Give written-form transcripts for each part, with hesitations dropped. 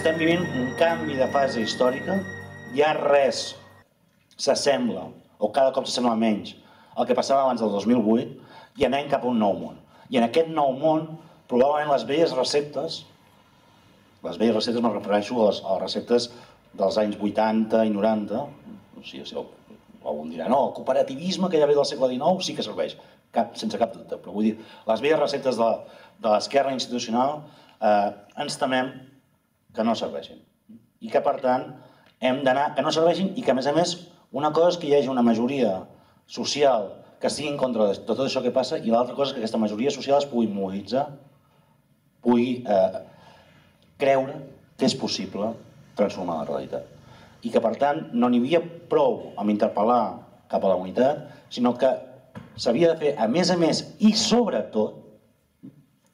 estem vivint un canvi de fase històrica, ja res s'assembla, o cada cop s'assembla menys, al que passava abans del 2008 i anem cap a un nou món. I en aquest nou món, probablement les velles receptes me'n refereixo a les receptes dels anys 80 i 90, o sigui, algú em dirà, no, el cooperativisme que ja ve del segle XIX sí que serveix, sense cap dubte, però vull dir, les velles receptes de l'esquerra institucional ens temem que no serveixin. I que, per tant, hem d'anar, que no serveixin i que, a més, una cosa és que hi hagi una majoria social que estigui en contra de tot això que passa i l'altra cosa és que aquesta majoria social es pugui mobilitzar, pugui creure que és possible transformar la realitat. I que, per tant, no n'hi havia prou amb interpel·lar cap a la unitat, sinó que s'havia de fer, a més, i sobretot,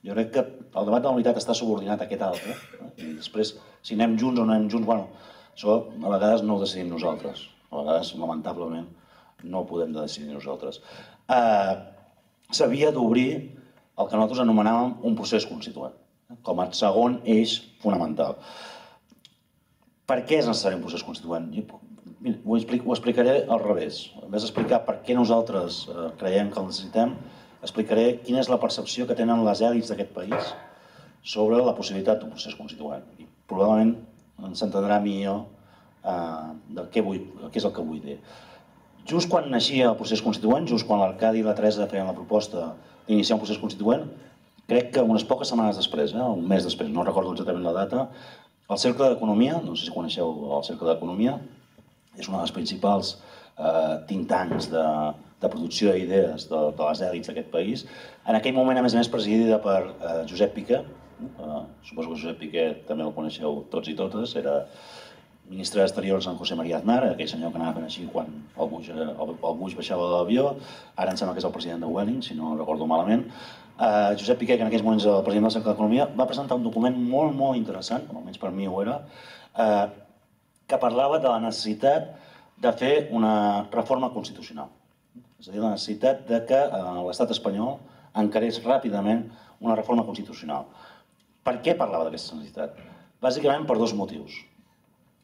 jo crec que el debat de la unitat està subordinat a aquest altre, i després, si anem junts o no anem junts, bueno, això a vegades no ho decidim nosaltres, a vegades, lamentablement, no ho podem decidir nosaltres. S'havia d'obrir el que nosaltres anomenàvem un procés constituent, com a segon eix fonamental. Per què és necessari un procés constituent? Ho explicaré al revés. En vez d'explicar per què nosaltres creiem que el necessitem, explicaré quina és la percepció que tenen les èlits d'aquest país sobre la possibilitat d'un procés constituent. I probablement ens entendrà millor què és el que vull dir. Just quan naixia el procés constituent, just quan l'Arcadi i la Teresa feien la proposta d'iniciar un procés constituent, crec que unes poques setmanes després, un mes després, no recordo exactament la data, el Cercle d'Economia, no sé si coneixeu el Cercle d'Economia, és un dels principals think tanks de producció d'idees de les èlits d'aquest país. En aquell moment, a més, presidida per Josep Piqué, suposo que Josep Piqué també el coneixeu tots i totes, era ministre d'Exteriors en José María Aznar, aquell senyor que anava fent així quan el Bush baixava de l'avió, ara em sembla que és el president de Welling, si no recordo malament. Josep Piqué, que en aquells moments era el president del Cercle d'Economia, va presentar un document molt interessant, almenys per mi ho era, que parlava de la necessitat de fer una reforma constitucional. És a dir, la necessitat que l'estat espanyol encarés ràpidament una reforma constitucional. Per què parlava d'aquesta necessitat? Bàsicament per dos motius.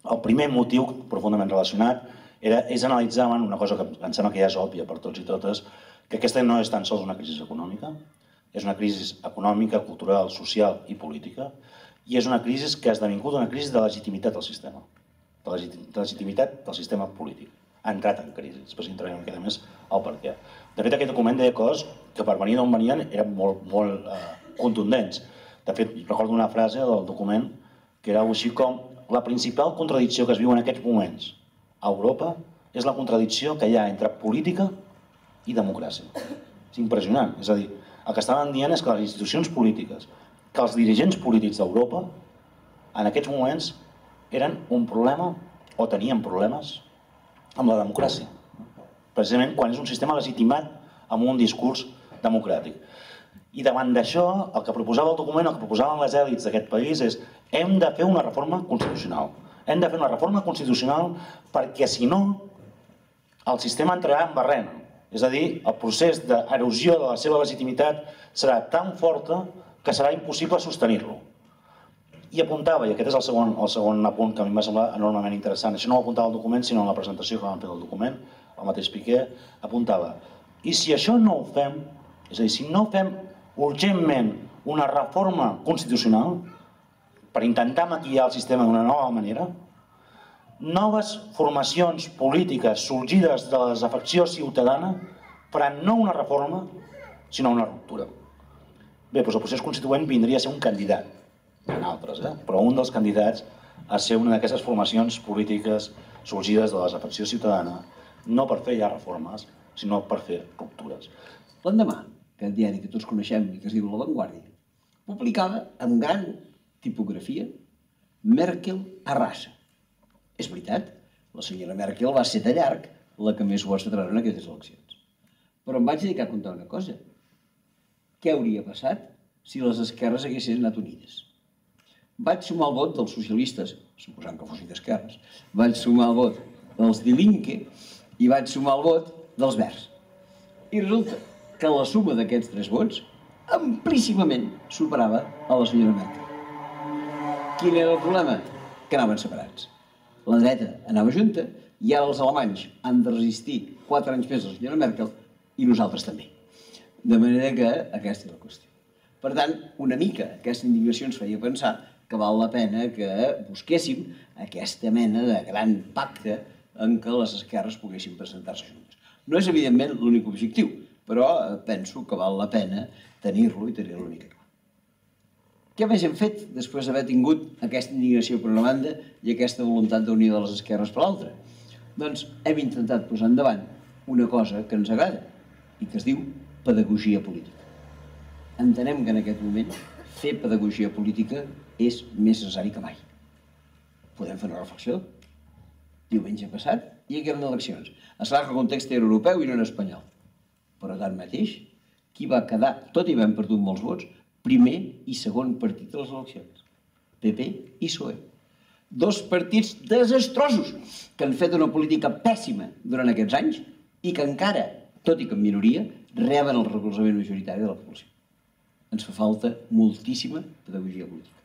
El primer motiu, profundament relacionat, és analitzar una cosa que em sembla que ja és òbvia per tots i totes, que aquesta no és tan sols una crisi econòmica, és una crisi econòmica, cultural, social i política, i és una crisi que ha esdevingut una crisi de legitimitat del sistema, de legitimitat del sistema polític. Ha entrat en crisi, després entrarem una mica més al per què. De fet, aquest document deia coses que per venir d'on venien eren molt contundents. De fet, recordo una frase del document que era així com: la principal contradicció que es viu en aquests moments a Europa és la contradicció que hi ha entre política i democràcia. És impressionant. És a dir, el que estaven dient és que les institucions polítiques, que els dirigents polítics d'Europa, en aquests moments eren un problema o tenien problemes amb la democràcia. Precisament quan és un sistema legitimat amb un discurs democràtic. I davant d'això, el que proposava el document, el que proposaven les èlits d'aquest país és: hem de fer una reforma constitucional. Hem de fer una reforma constitucional perquè, si no, el sistema entrarà en barrena. És a dir, el procés d'erosió de la seva legitimitat serà tan forta que serà impossible sostenir-lo. I apuntava, i aquest és el segon apunt que a mi em va semblar enormement interessant, això no ho apuntava al document, sinó en la presentació que vam fer del document, el mateix Piqué apuntava: i si això no ho fem, és a dir, si no fem urgentment una reforma constitucional per intentar maquillar el sistema d'una nova manera, noves formacions polítiques sorgides de la desafecció ciutadana faran no una reforma, sinó una ruptura. Bé, doncs el procés constituent vindria a ser un candidat, en altres, però un dels candidats a ser una d'aquestes formacions polítiques sorgides de la desafecció ciutadana, no per fer ja reformes, sinó per fer ruptures. L'endemà, aquest diari que tots coneixem i que es diu La Vanguardia, publicava amb gran tipografia Merkel arrasa. És veritat, la senyora Merkel va ser de llarg la que més ho va treure en aquestes eleccions. Però em vaig dedicar a contar una cosa. Què hauria passat si les esquerres haguessin anat unides? Vaig sumar el vot dels socialistes, suposant que fossin d'esquerres, vaig sumar el vot dels Die Linke i vaig sumar el vot dels Verds. I resulta que la suma d'aquests tres vots amplíssimament superava a la senyora Merkel. Quin era el problema? que anaven separats. La dreta anava junta i ara els alemanys han de resistir 4 anys més a la senyora Merkel i nosaltres també. De manera que aquesta és la qüestió. Per tant, una mica aquesta indignació ens feia pensar que val la pena que busquéssim aquesta mena de gran pacte en què les esquerres poguessin presentar-se juntes. No és, evidentment, l'únic objectiu, però penso que val la pena tenir-lo i tenir-lo una mica clar. Què més hem fet després d'haver tingut aquesta indignació per una banda i aquesta voluntat d'unió de les esquerres per l'altra? Doncs hem intentat posar endavant una cosa que ens agrada i que es diu pedagogia política. Entenem que en aquest moment fer pedagogia política és més necessari que mai. Podem fer una reflexió. Diumenge passat hi hagueren eleccions. És clar que el context era europeu i no era espanyol. Però tanmateix, qui va quedar, tot i havent perdut molts vots, primer i segon partit de les eleccions? PP i PSOE. 2 partits desastrosos que han fet una política pèssima durant aquests anys i que encara, tot i que en minoria, reben el recolzament majoritari de la població. Ens fa falta moltíssima pedagogia política.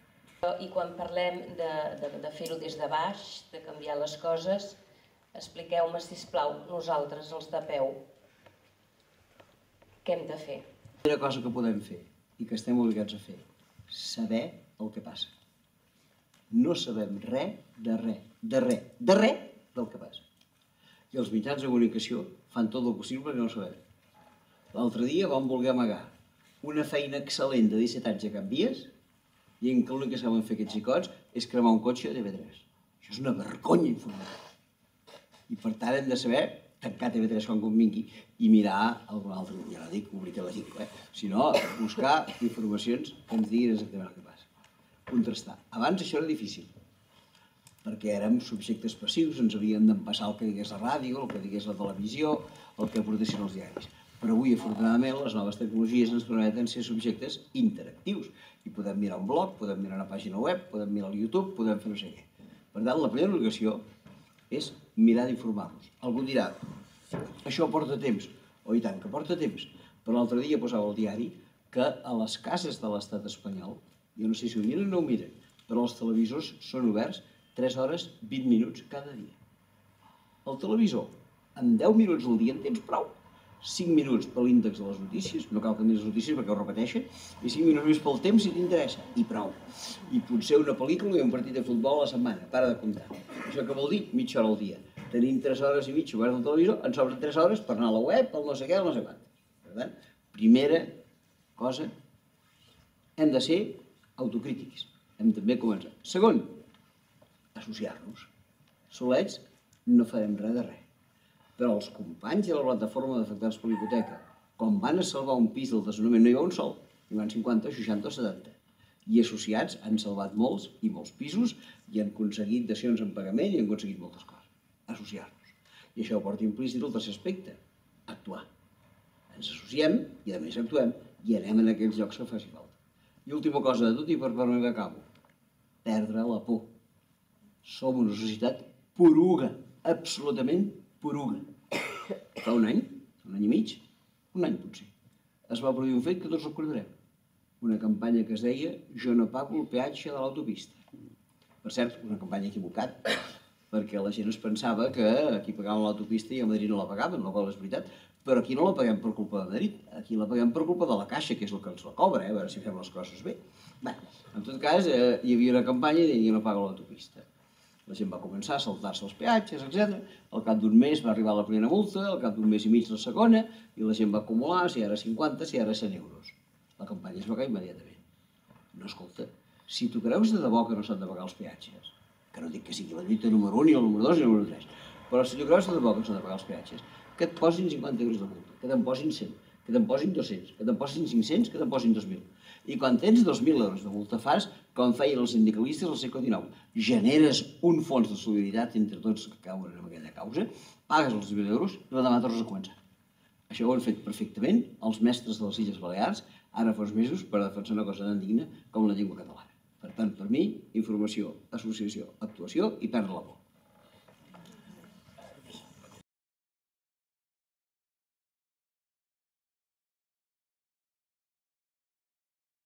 I quan parlem de fer-ho des de baix, de canviar les coses, expliqueu-me, sisplau, nosaltres, els de peu, què hem de fer? La primera cosa que podem fer i que estem obligats a fer, saber el que passa. No sabem res del que passa. I els mitjans de comunicació fan tot el possible perquè no ho sabem. L'altre dia vam voler amagar una feina excel·lent de 17 anys a Can Vies i en què l'únic que saben fer aquests xicots és cremar un cotxe a TV3. Això és una vergonya informativa. I per tant hem de saber tancar TV3 quan convingui i mirar algun altre, ja no dic obrir Telecinco, sinó buscar informacions que ens diguin exactament el que passa. Contrastar. Abans això era difícil, perquè érem subjectes passius, ens havíem d'empassar el que digués la ràdio, el que digués la televisió, el que portessin els diaris. Però avui, afortunadament, les noves tecnologies ens permeten ser subjectes interactius. I podem mirar un blog, podem mirar una pàgina web, podem mirar el YouTube, podem fer no sé què. Per tant, la primera obligació és mirar d'informar-nos. Algú dirà, això porta temps. Oh, i tant, que porta temps. Però l'altre dia posava al diari que a les cases de l'estat espanyol, jo no sé si ho miren o no ho miren, però els televisors són oberts 3 hores 20 minuts cada dia. El televisor, en 10 minuts al dia en tens prou. 5 minuts per l'índex de les notícies, no cal que miris les notícies perquè ho repeteixen, i 5 minuts més pel temps si t'interessa, i prou. I potser una pel·lícula i un partit de futbol a la setmana, para de comptar. Això què vol dir? Mitja hora al dia. Tenim 3 hores i mitja obert el televisor, ens sobren 3 hores per anar a la web, al no sé què, al no sé quant. Per tant, primera cosa, hem de ser autocrítics. Hem també començar. Segon, associar-nos. Solets no farem res de res. Però els companys de la plataforma d'afectats per l'hipoteca, quan van a salvar un pis del desnonament, no hi va un sol, hi van 50, 60 o 70. I associats han salvat molts i molts pisos i han aconseguit dacions en pagament i han aconseguit moltes coses. Associar-nos. I això porta implícit el tercer aspecte, actuar. Ens associem i a més actuem i anem en aquells llocs que faci falta. I última cosa de tot i per mi acabo. Perdre la por. Som una societat poruga, absolutament poruga. Fa un any i mig, un any potser, es va produir un fet que tots recordarem. Una campanya que es deia "Jo no pago el peatge de l'autopista". Per cert, una campanya equivocat, perquè la gent es pensava que aquí pagaven l'autopista i a Madrid no la pagaven, la qual és veritat, però aquí no la paguem per culpa de Madrid, aquí la paguem per culpa de la Caixa, que és el que ens la cobra, a veure si fem les coses bé. Bé, en tot cas, hi havia una campanya i deia "no pago l'autopista". La gent va començar a saltar-se els peatges, etc. Al cap d'un mes va arribar la primera multa, al cap d'un mes i mig la segona, i la gent va acumular, si ara 50, si ara 100 euros. La campanya es va caure immediatament. No, escolta, si tu creus de debò que no s'han de pagar els peatges, que no dic que sigui la lluita número 1, ni el número 2, ni el número 3, però si tu creus de debò que no s'han de pagar els peatges, que et posin 50 euros de multa, que te'n posin 100, que te'n posin 200, que te'n posin 500, que te'n posin 2.000. I quan tens 2.000 euros de multa fas, com feien els sindicalistes al segle XIX, generes un fons de solidaritat entre tots que cauen en aquella causa, pagues els 2.000 euros i la demà tornes a començar. Això ho han fet perfectament els mestres de les Illes Balears ara fa uns mesos per defensar una cosa tan digna com la llengua catalana. Per tant, per mi, informació, associació, actuació i perdre la por.